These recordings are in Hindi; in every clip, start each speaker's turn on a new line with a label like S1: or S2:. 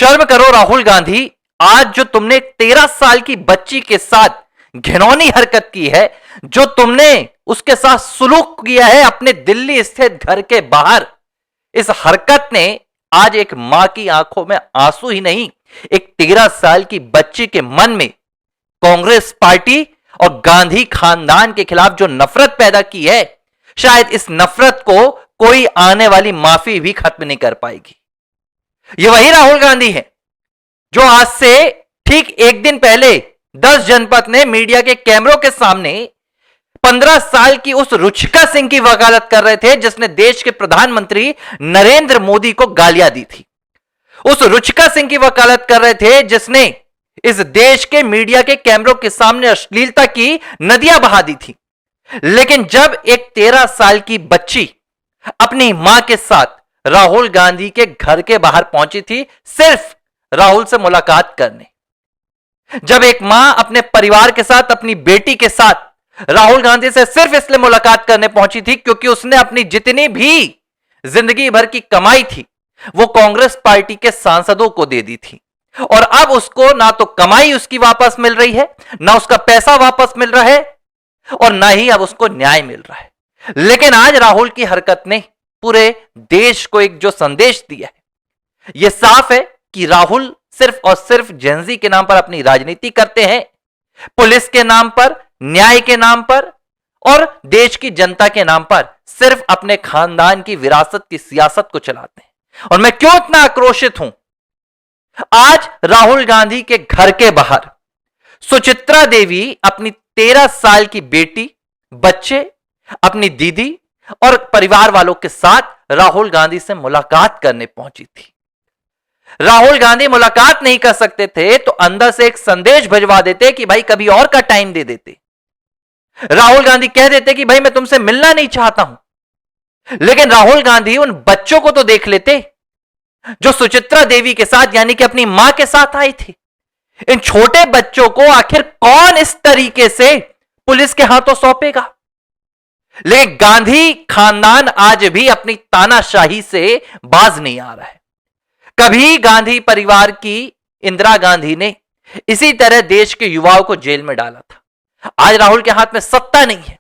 S1: शर्म करो राहुल गांधी। आज जो तुमने 13 साल की बच्ची के साथ घिनौनी हरकत की है, जो तुमने उसके साथ सुलूक किया है अपने दिल्ली स्थित घर के बाहर, इस हरकत ने आज एक मां की आंखों में आंसू ही नहीं, एक 13 साल की बच्ची के मन में कांग्रेस पार्टी और गांधी खानदान के खिलाफ जो नफरत पैदा की है, शायद इस नफरत को कोई आने वाली माफी भी खत्म नहीं कर पाएगी। यह वही राहुल गांधी है जो आज से ठीक एक दिन पहले 10 जनपद ने मीडिया के कैमरों के सामने 15 साल की उस रुचिका सिंह की वकालत कर रहे थे, जिसने देश के प्रधानमंत्री नरेंद्र मोदी को गालियां दी थी। उस रुचिका सिंह की वकालत कर रहे थे जिसने इस देश के मीडिया के कैमरों के सामने अश्लीलता की नदियां बहा दी थी। लेकिन जब एक 13 साल की बच्ची अपनी मां के साथ राहुल गांधी के घर के बाहर पहुंची थी सिर्फ राहुल से मुलाकात करने, जब एक मां अपने परिवार के साथ, अपनी बेटी के साथ राहुल गांधी से सिर्फ इसलिए मुलाकात करने पहुंची थी क्योंकि उसने अपनी जितनी भी जिंदगी भर की कमाई थी वो कांग्रेस पार्टी के सांसदों को दे दी थी, और अब उसको ना तो कमाई उसकी वापस मिल रही है, ना उसका पैसा वापस मिल रहा है, और ना ही अब उसको न्याय मिल रहा है। लेकिन आज राहुल की हरकत ने पूरे देश को एक जो संदेश दिया है, यह साफ है कि राहुल सिर्फ और सिर्फ जेनजी के नाम पर अपनी राजनीति करते हैं, पुलिस के नाम पर, न्याय के नाम पर और देश की जनता के नाम पर सिर्फ अपने खानदान की विरासत की सियासत को चलाते हैं। और मैं क्यों इतना आक्रोशित हूं? आज राहुल गांधी के घर के बाहर सुचित्रा देवी अपनी 13 साल की बेटी, बच्चे, अपनी दीदी और परिवार वालों के साथ राहुल गांधी से मुलाकात करने पहुंची थी। राहुल गांधी मुलाकात नहीं कर सकते थे तो अंदर से एक संदेश भिजवा देते कि भाई कभी और का टाइम दे देते। राहुल गांधी कह देते कि भाई मैं तुमसे मिलना नहीं चाहता हूं। लेकिन राहुल गांधी उन बच्चों को तो देख लेते जो सुचित्रा देवी के साथ, यानी कि अपनी मां के साथ आई थी। इन छोटे बच्चों को आखिर कौन इस तरीके से पुलिस के हाथों सौंपेगा? लेकिन गांधी खानदान आज भी अपनी तानाशाही से बाज नहीं आ रहा है। कभी गांधी परिवार की इंदिरा गांधी ने इसी तरह देश के युवाओं को जेल में डाला था। आज राहुल के हाथ में सत्ता नहीं है,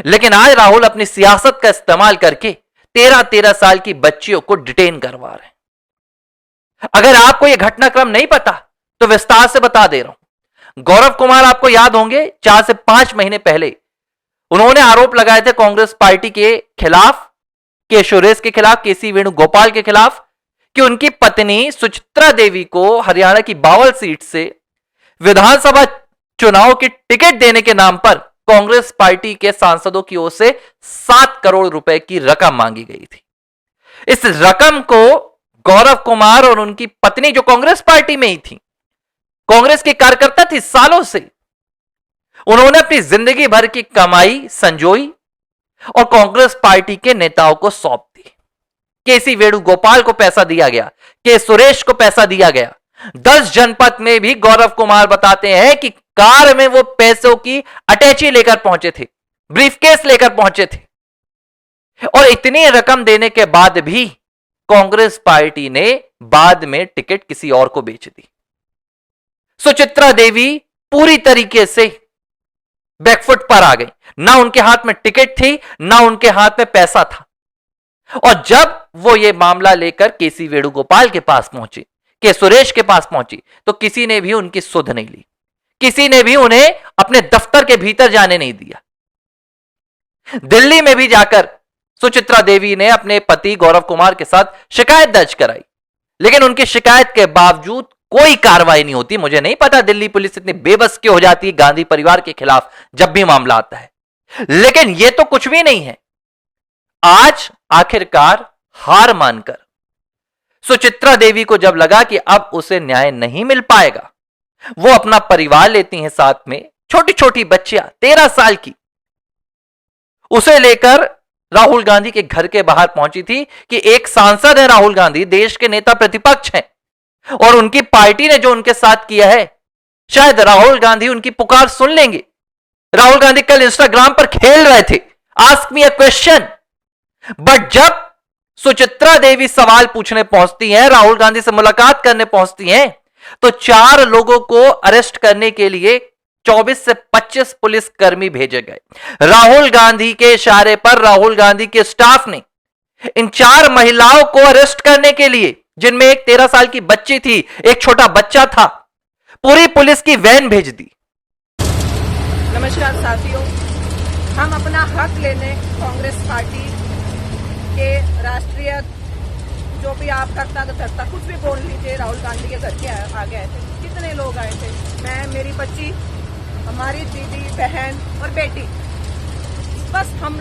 S1: लेकिन आज राहुल अपनी सियासत का इस्तेमाल करके 13-13 साल की बच्चियों को डिटेन करवा रहे हैं। अगर आपको यह घटनाक्रम नहीं पता तो विस्तार से बता दे रहा हूं। गौरव कुमार आपको याद होंगे, 4 से 5 महीने पहले उन्होंने आरोप लगाए थे कांग्रेस पार्टी के खिलाफ, के सुरेश के खिलाफ, केसी वेणुगोपाल के खिलाफ, कि उनकी पत्नी सुचित्रा देवी को हरियाणा की बावल सीट से विधानसभा चुनाव की टिकट देने के नाम पर कांग्रेस पार्टी के सांसदों की ओर से 7 करोड़ रुपए की रकम मांगी गई थी। इस रकम को गौरव कुमार और उनकी पत्नी, जो कांग्रेस पार्टी में ही थी, कांग्रेस की कार्यकर्ता थी सालों से, उन्होंने अपनी जिंदगी भर की कमाई संजोई और कांग्रेस पार्टी के नेताओं को सौंप दी। केसी वेणुगोपाल को पैसा दिया गया, के सुरेश को पैसा दिया गया। 10 जनपद में भी गौरव कुमार बताते हैं कि कार में वो पैसों की अटैची लेकर पहुंचे थे, ब्रीफकेस लेकर पहुंचे थे, और इतनी रकम देने के बाद भी कांग्रेस पार्टी ने बाद में टिकट किसी और को बेच दी। सुचित्रा देवी पूरी तरीके से बैकफुट पर आ गई। ना उनके हाथ में टिकट थी, ना उनके हाथ में पैसा था। और जब वो ये मामला लेकर केसी वेणुगोपाल के पास पहुंची, के सुरेश के पास पहुंची, तो किसी ने भी उनकी सुध नहीं ली, किसी ने भी उन्हें अपने दफ्तर के भीतर जाने नहीं दिया। दिल्ली में भी जाकर सुचित्रा देवी ने अपने पति गौरव कुमार के साथ शिकायत दर्ज कराई, लेकिन उनकी शिकायत के बावजूद कोई कार्रवाई नहीं होती। मुझे नहीं पता दिल्ली पुलिस इतनी बेबस क्यों हो जाती है गांधी परिवार के खिलाफ जब भी मामला आता है। लेकिन यह तो कुछ भी नहीं है। आज आखिरकार हार मानकर सुचित्रा देवी को जब लगा कि अब उसे न्याय नहीं मिल पाएगा, वो अपना परिवार लेती हैं साथ में, छोटी छोटी बच्चियां 13 साल की, उसे लेकर राहुल गांधी के घर के बाहर पहुंची थी कि एक सांसद है राहुल गांधी, देश के नेता प्रतिपक्ष हैं, और उनकी पार्टी ने जो उनके साथ किया है, शायद राहुल गांधी उनकी पुकार सुन लेंगे। राहुल गांधी कल इंस्टाग्राम पर खेल रहे थे, ask me a question, but जब सुचित्रा देवी सवाल पूछने पहुंचती हैं, राहुल गांधी से मुलाकात करने पहुंचती हैं, तो 4 लोगों को अरेस्ट करने के लिए 24 से 25 पुलिसकर्मी भेजे गए। राहुल गांधी के इशारे पर राहुल गांधी के स्टाफ ने इन 4 महिलाओं को अरेस्ट करने के लिए, जिनमें एक 13 साल की बच्ची थी, एक छोटा बच्चा था, पूरी पुलिस की वैन भेज दी।
S2: नमस्कार साथियों, हम अपना हक लेने कांग्रेस पार्टी के राष्ट्रीय जो भी आप करता कुछ भी बोल लीजिए, राहुल गांधी के घर के आगे आए थे। कितने लोग आए थे? मैं, मेरी बच्ची, हमारी दीदी, बहन और बेटी। बस हम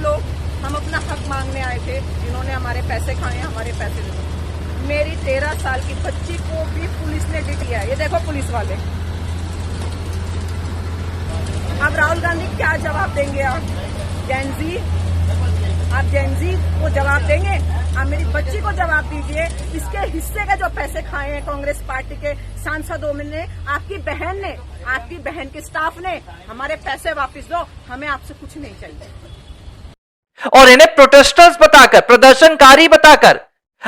S2: अपना हक मांगने आए थे। जिन्होंने हमारे पैसे खाए, हमारे पैसे दे दो। मेरी 13 साल की बच्ची को भी पुलिस ने डिटिया है। ये देखो पुलिस वाले। अब राहुल गांधी क्या जवाब देंगे? आप जेनजी को जवाब देंगे? आप मेरी बच्ची को जवाब दीजिए। इसके हिस्से के जो पैसे खाए हैं कांग्रेस पार्टी के सांसदों ने, आपकी बहन के स्टाफ ने, हमारे पैसे वापस दो। हमें आपसे कुछ नहीं चाहिए।
S1: और इन्हें प्रोटेस्टर्स बताकर, प्रदर्शनकारी बताकर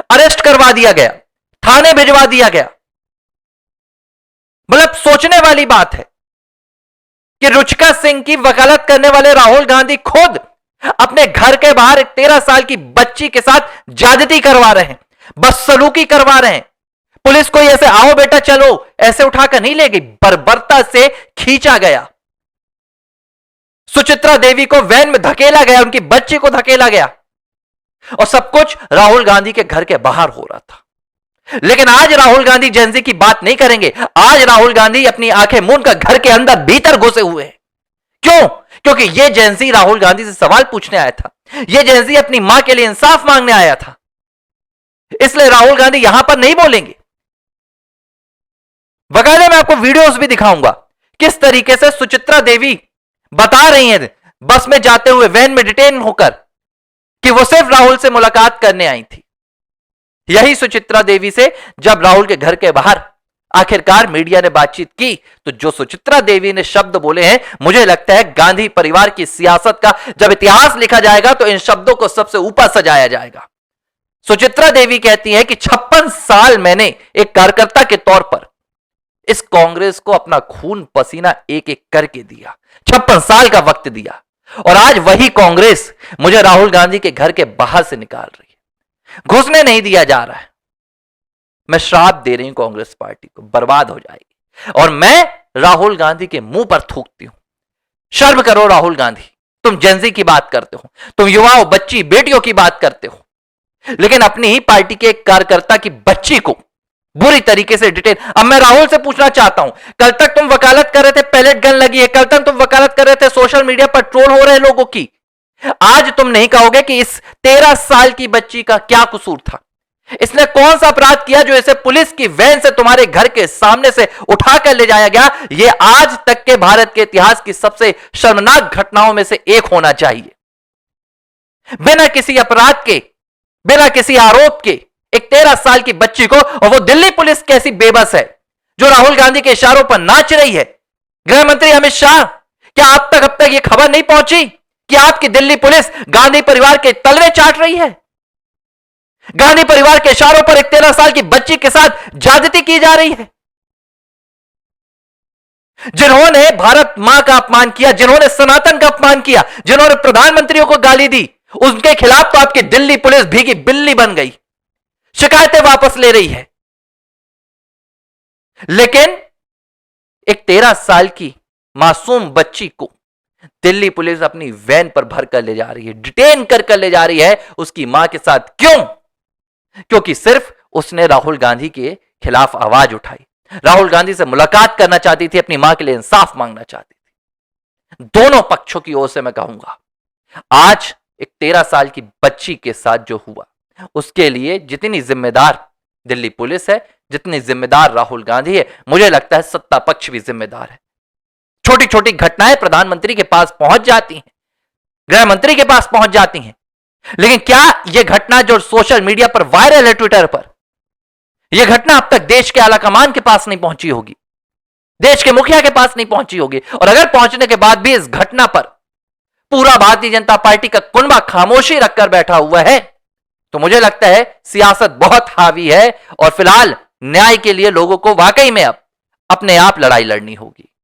S1: अरेस्ट करवा दिया गया, थाने भिजवा दिया गया। मतलब सोचने वाली बात है कि रुचिका सिंह की वकालत करने वाले राहुल गांधी खुद अपने घर के बाहर एक 13 साल की बच्ची के साथ ज्यादती करवा रहे हैं, बदसलूकी करवा रहे हैं। पुलिस कोई ऐसे आओ बेटा चलो ऐसे उठाकर नहीं ले गई, बर्बरता से खींचा गया। सुचित्रा देवी को वैन में धकेला गया, उनकी बच्ची को धकेला गया, और सब कुछ राहुल गांधी के घर के बाहर हो रहा था। लेकिन आज राहुल गांधी जेनजी की बात नहीं करेंगे। आज राहुल गांधी अपनी आंखें मूंद कर घर के अंदर भीतर घुसे हुए हैं। क्यों? क्योंकि यह जेनजी राहुल गांधी से सवाल पूछने आया था, यह जेनजी अपनी मां के लिए इंसाफ मांगने आया था। इसलिए राहुल गांधी यहां पर नहीं बोलेंगे। वकाले मैं आपको वीडियोस भी दिखाऊंगा किस तरीके से सुचित्रा देवी बता रही हैं बस में जाते हुए, वैन में डिटेन होकर, कि वो सिर्फ राहुल से मुलाकात करने आई थी। यही सुचित्रा देवी से जब राहुल के घर के बाहर आखिरकार मीडिया ने बातचीत की, तो जो सुचित्रा देवी ने शब्द बोले हैं, मुझे लगता है गांधी परिवार की सियासत का जब इतिहास लिखा जाएगा तो इन शब्दों को सबसे ऊपर सजाया जाएगा। सुचित्रा देवी कहती हैं कि 56 साल मैंने एक कार्यकर्ता के तौर पर इस कांग्रेस को अपना खून पसीना एक एक करके दिया, 56 साल का वक्त दिया, और आज वही कांग्रेस मुझे राहुल गांधी के घर के बाहर से निकाल रही है, घुसने नहीं दिया जा रहा है। मैं श्राप दे रही हूं कांग्रेस पार्टी को, बर्बाद हो जाएगी। और मैं राहुल गांधी के मुंह पर थूकती हूं, शर्म करो राहुल गांधी। तुम जेनजी की बात करते हो, तुम युवाओं, बच्ची, बेटियों की बात करते हो, लेकिन अपनी ही पार्टी के एक कार्यकर्ता की बच्ची को बुरी तरीके से डिटेन। अब मैं राहुल से पूछना चाहता हूं, कल तक तुम वकालत कर रहे थे पैलेट गन लगी है, कल तक तुम वकालत कर रहे थे सोशल मीडिया पर ट्रोल हो रहे लोगों की। आज तुम नहीं कहोगे कि इस 13 साल की बच्ची का क्या कसूर था? इसने कौन सा अपराध किया जो इसे पुलिस की वैन से तुम्हारे घर के सामने से उठाकर ले जाया गया? यह आज तक के भारत के इतिहास की सबसे शर्मनाक घटनाओं में से एक होना चाहिए। बिना किसी अपराध के, बिना किसी आरोप के एक 13 साल की बच्ची को, और वो दिल्ली पुलिस कैसी बेबस है जो राहुल गांधी के इशारों पर नाच रही है। गृह मंत्री अमित शाह, क्या अब तक यह खबर नहीं पहुंची कि आपकी दिल्ली पुलिस गांधी परिवार के तलवे चाट रही है? गांधी परिवार के इशारों पर एक 13 साल की बच्ची के साथ ज्यादती की जा रही है। जिन्होंने भारत मां का अपमान किया, जिन्होंने सनातन का अपमान किया, जिन्होंने प्रधानमंत्रियों को गाली दी, उनके खिलाफ तो आपकी दिल्ली पुलिस भीगी बिल्ली बन गई, शिकायतें वापस ले रही है। लेकिन एक 13 साल की मासूम बच्ची को दिल्ली पुलिस अपनी वैन पर भरकर ले जा रही है, डिटेन कर ले जा रही है उसकी मां के साथ। क्यों? क्योंकि सिर्फ उसने राहुल गांधी के खिलाफ आवाज उठाई, राहुल गांधी से मुलाकात करना चाहती थी, अपनी मां के लिए इंसाफ मांगना चाहती थी। दोनों पक्षों की ओर से मैं कहूंगा, आज एक 13 साल की बच्ची के साथ जो हुआ, उसके लिए जितनी जिम्मेदार दिल्ली पुलिस है, जितनी जिम्मेदार राहुल गांधी है, मुझे लगता है सत्ता पक्ष भी जिम्मेदार है। छोटी छोटी घटनाएं प्रधानमंत्री के पास पहुंच जाती हैं, गृह मंत्री के पास पहुंच जाती हैं, लेकिन क्या यह घटना जो सोशल मीडिया पर वायरल है, ट्विटर पर, यह घटना अब तक देश के आलाकमान के पास नहीं पहुंची होगी, देश के मुखिया के पास नहीं पहुंची होगी? और अगर पहुंचने के बाद भी इस घटना पर पूरा भारतीय जनता पार्टी का कुनबा खामोशी रखकर बैठा हुआ है, तो मुझे लगता है सियासत बहुत हावी है और फिलहाल न्याय के लिए लोगों को वाकई में अब अपने आप लड़ाई लड़नी होगी।